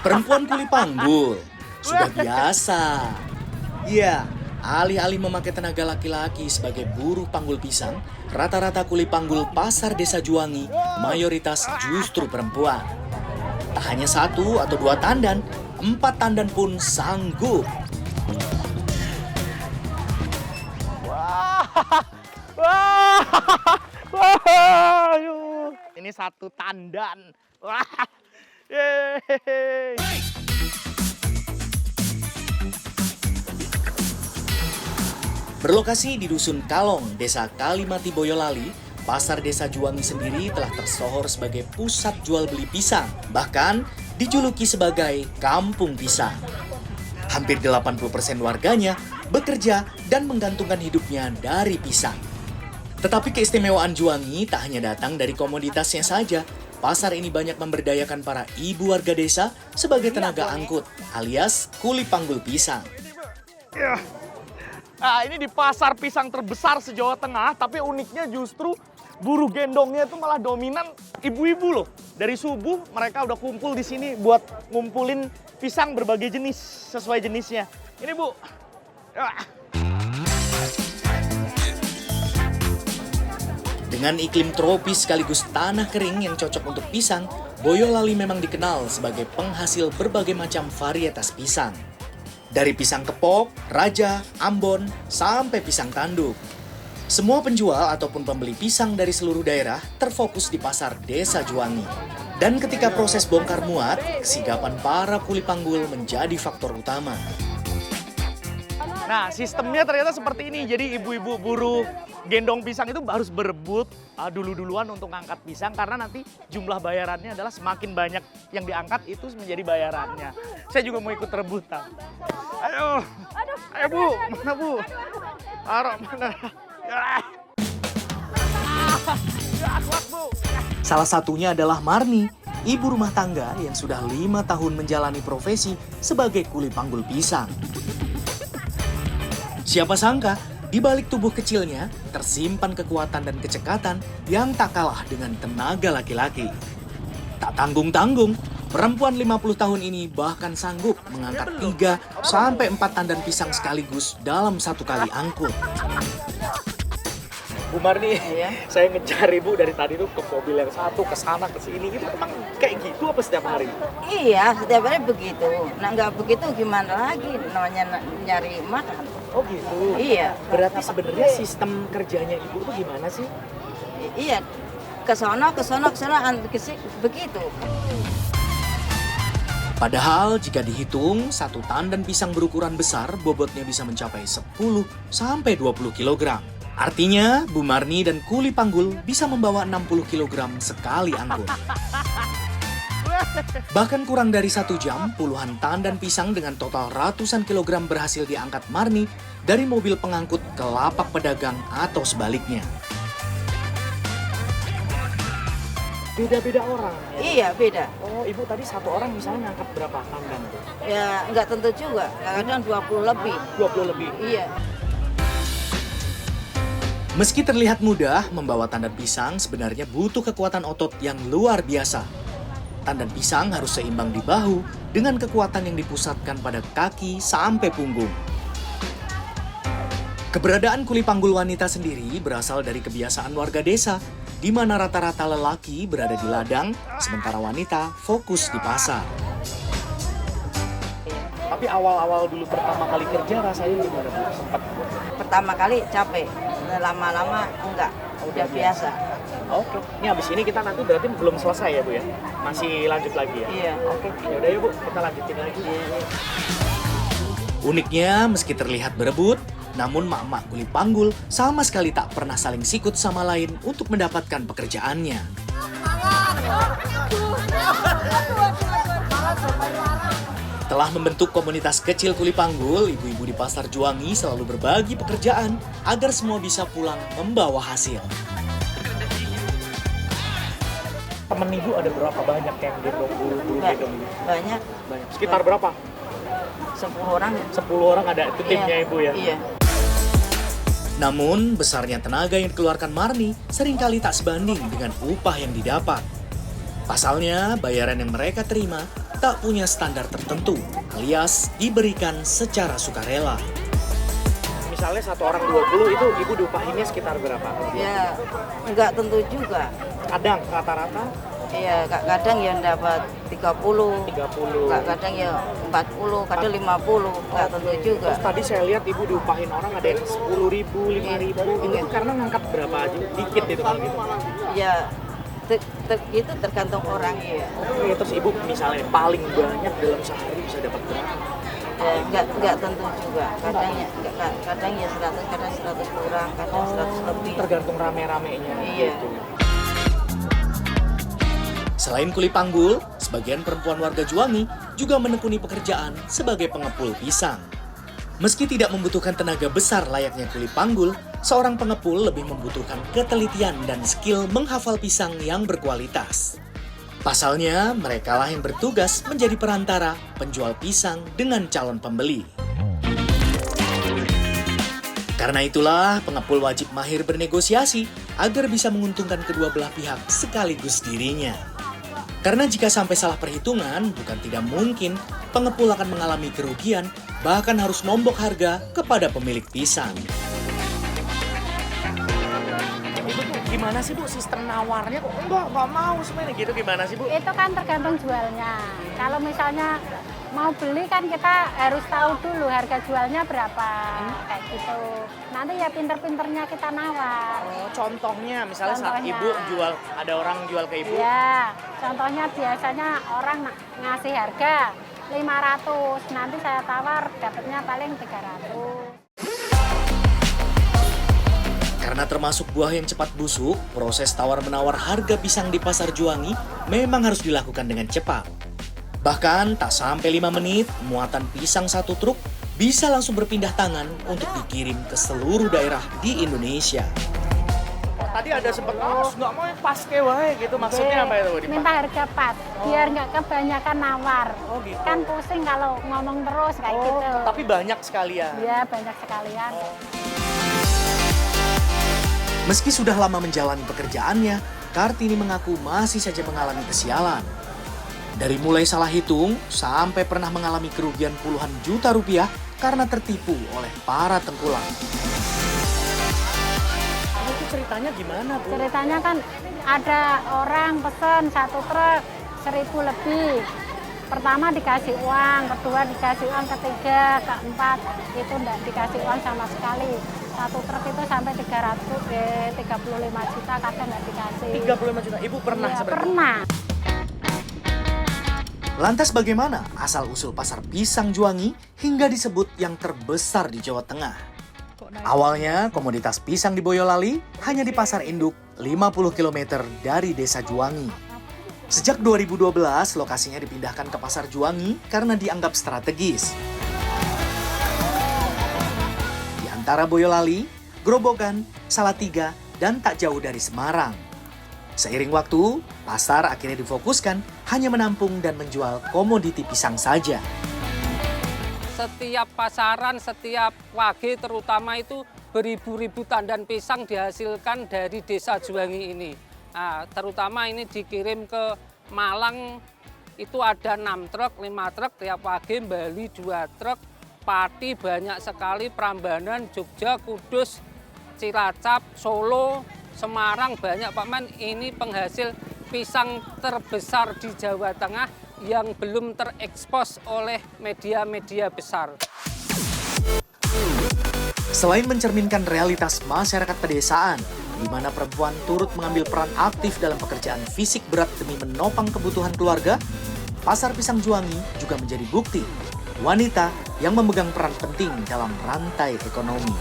Perempuan kuli panggul sudah biasa. Ya, alih-alih memakai tenaga laki-laki sebagai buruh panggul pisang, rata-rata kuli panggul pasar Desa Juwangi mayoritas justru perempuan. Tak hanya 1 atau 2 tandan, 4 tandan pun sanggup. Ini 1 tandan. Wah. Yeay. Berlokasi di Dusun Kalong, Desa Kalimati Boyolali, pasar Desa Juwangi sendiri telah tersohor sebagai pusat jual beli pisang, bahkan dijuluki sebagai Kampung Pisang. Hampir 80% warganya bekerja dan menggantungkan hidupnya dari pisang. Tetapi keistimewaan Juwangi tak hanya datang dari komoditasnya saja. Pasar ini banyak memberdayakan para ibu warga desa sebagai tenaga angkut, alias kuli panggul pisang. Nah, ini di pasar pisang terbesar se-Jawa Tengah, tapi uniknya justru buruh gendongnya itu malah dominan ibu-ibu loh. Dari subuh mereka udah kumpul di sini buat ngumpulin pisang berbagai jenis, sesuai jenisnya. Ini Bu. Dengan iklim tropis sekaligus tanah kering yang cocok untuk pisang, Boyolali memang dikenal sebagai penghasil berbagai macam varietas pisang. Dari pisang kepok, raja, ambon, sampai pisang tanduk. Semua penjual ataupun pembeli pisang dari seluruh daerah terfokus di pasar Desa Juwangi. Dan ketika proses bongkar muat, kesigapan para kuli panggul menjadi faktor utama. Nah, sistemnya ternyata seperti ini. Jadi ibu-ibu buruh gendong pisang itu harus berebut dulu-duluan untuk ngangkat pisang karena nanti jumlah bayarannya adalah semakin banyak yang diangkat itu menjadi bayarannya. Saya juga mau ikut rebutan. Ayo, ayo Bu, mana Bu? Taruh mana? Ya, kuat Bu. Salah satunya adalah Marni, ibu rumah tangga yang sudah 5 tahun menjalani profesi sebagai kuli panggul pisang. Siapa sangka, di balik tubuh kecilnya tersimpan kekuatan dan kecekatan yang tak kalah dengan tenaga laki-laki. Tak tanggung-tanggung, perempuan 50 tahun ini bahkan sanggup mengangkat 3 sampai 4 tandan pisang sekaligus dalam 1 kali angkut. Bu Marni, Iya. saya ngejar Ibu dari tadi tuh ke mobil yang satu, ke sana, ke sini. Itu emang kayak gitu apa setiap hari? Iya, setiap hari begitu. Nah, nggak begitu gimana lagi? Namanya nyari makan. Oh gitu? Iya. Berarti sebenarnya sistem kerjanya Ibu tuh gimana sih? Iya, ke sono, begitu. Padahal jika dihitung, 1 tandan pisang berukuran besar bobotnya bisa mencapai 10 sampai 20 kg. Artinya, Bu Marni dan kuli panggul bisa membawa 60 kg sekali angkut. Bahkan kurang dari 1 jam, puluhan tandan pisang dengan total ratusan kilogram berhasil diangkat Marni dari mobil pengangkut ke lapak pedagang atau sebaliknya. Beda-beda orang? Iya, beda. Oh, Ibu tadi 1 orang misalnya ngangkat berapa tandan tuh? Ya, nggak tentu juga. Kadang 20 lebih. 20 lebih? Iya. Meski terlihat mudah, membawa tandan pisang sebenarnya butuh kekuatan otot yang luar biasa. Tandan pisang harus seimbang di bahu dengan kekuatan yang dipusatkan pada kaki sampai punggung. Keberadaan kuli panggul wanita sendiri berasal dari kebiasaan warga desa, di mana rata-rata lelaki berada di ladang, sementara wanita fokus di pasar. Tapi awal-awal dulu pertama kali kerja rasanya gimana Bu? Sempat? Pertama kali capek, lama-lama enggak, udah biasa. Oke, ini habis ini kita nanti berarti belum selesai ya Bu ya? Masih lanjut lagi ya? Iya. Oke, ya udah ya Bu, kita lanjutin lagi. Uniknya, meski terlihat berebut, namun mak-mak kuli panggul sama sekali tak pernah saling sikut sama lain untuk mendapatkan pekerjaannya. Telah membentuk komunitas kecil kuli panggul, ibu-ibu di pasar Juwangi selalu berbagi pekerjaan agar semua bisa pulang membawa hasil. Temen Ibu ada berapa banyak yang gendong buru-buru gendong ini? Banyak. Banyak. Sekitar berapa? 10 orang. 10 orang ada, itu timnya Iya. Ibu ya? Iya. Namun, besarnya tenaga yang dikeluarkan Marni seringkali tak sebanding dengan upah yang didapat. Pasalnya, bayaran yang mereka terima tak punya standar tertentu, alias diberikan secara sukarela. Misalnya satu orang 20 itu ibu diupahinnya sekitar berapa? Ya, nggak tentu juga. Kadang rata-rata Iya, kadang ya dapat 30, 30. kadang ya 40, kadang 50, nggak tentu juga. Terus tadi saya lihat ibu diupahin orang ada yang 10.000, 5.000. Ini tuh karena ngangkat berapa aja? Dikit itu kalau gitu. Ya, itu tergantung orang ya. Oke, terus ibu misalnya paling banyak dalam sehari bisa dapat berapa? Ya, nggak tentu juga. Kadang ya 100, kadang 100 kurang, kadang 100 lebih. Tergantung rame-ramenya. Iya. Gitu. Selain kuli panggul, sebagian perempuan warga Juwangi juga menekuni pekerjaan sebagai pengepul pisang. Meski tidak membutuhkan tenaga besar layaknya kuli panggul, seorang pengepul lebih membutuhkan ketelitian dan skill menghafal pisang yang berkualitas. Pasalnya, merekalah yang bertugas menjadi perantara penjual pisang dengan calon pembeli. Karena itulah, pengepul wajib mahir bernegosiasi agar bisa menguntungkan kedua belah pihak sekaligus dirinya. Karena jika sampai salah perhitungan, bukan tidak mungkin pengepul akan mengalami kerugian, bahkan harus nombok harga kepada pemilik pisang. Itu tuh gimana sih Bu sistem nawarnya? Kok nggak mau sebenarnya gitu, gimana sih Bu? Itu kan tergantung jualnya. Kalau misalnya mau beli kan kita harus tahu dulu harga jualnya berapa, kayak gitu. Nanti ya pinter-pinternya kita nawar. Oh, contohnya misalnya saat Contohnya. ibu jual, ada orang jual ke ibu. Ya, contohnya biasanya orang ngasih harga 500, nanti saya tawar dapatnya paling 300. Karena termasuk buah yang cepat busuk, proses tawar-menawar harga pisang di Pasar Juwangi memang harus dilakukan dengan cepat. Bahkan tak sampai 5 menit, muatan pisang satu truk bisa langsung berpindah tangan untuk dikirim ke seluruh daerah di Indonesia. Oh, tadi ada sempet nggak mau yang pas wae gitu, maksudnya apa itu Bu? Minta harga pas, biar nggak kebanyakan nawar. Oh gitu. Kan pusing kalau ngomong terus kayak gitu. Tapi banyak sekalian. Ya banyak sekalian. Meski sudah lama menjalani pekerjaannya, Kartini mengaku masih saja mengalami kesialan. Dari mulai salah hitung, sampai pernah mengalami kerugian puluhan juta rupiah karena tertipu oleh para tengkulak. Itu ceritanya gimana Bu? Ceritanya kan ada orang pesen satu truk 1.000 lebih. Pertama dikasih uang, kedua dikasih uang, ketiga, keempat itu enggak dikasih uang sama sekali. Satu truk itu sampai 35 juta kadang nggak dikasih. 35 juta. Ibu pernah Iya, sebenarnya? pernah. Lantas bagaimana asal-usul pasar pisang Juwangi hingga disebut yang terbesar di Jawa Tengah? Awalnya, komoditas pisang di Boyolali hanya di pasar induk 50 km dari desa Juwangi. Sejak 2012, lokasinya dipindahkan ke pasar Juwangi karena dianggap strategis. Di antara Boyolali, Grobogan, Salatiga, dan tak jauh dari Semarang. Seiring waktu, pasar akhirnya difokuskan hanya menampung dan menjual komoditi pisang saja. Setiap pasaran, setiap wage terutama itu beribu-ribu tandan pisang dihasilkan dari desa Juwangi ini. Nah, terutama ini dikirim ke Malang itu ada 6 truk, 5 truk tiap wage, Bali 2 truk, Pati banyak sekali, Prambanan, Jogja, Kudus, Cilacap, Solo, Semarang banyak Pak Man. Ini penghasil pisang terbesar di Jawa Tengah yang belum terekspos oleh media-media besar. Selain mencerminkan realitas masyarakat pedesaan, di mana perempuan turut mengambil peran aktif dalam pekerjaan fisik berat demi menopang kebutuhan keluarga, Pasar Pisang Juwangi juga menjadi bukti wanita yang memegang peran penting dalam rantai ekonomi.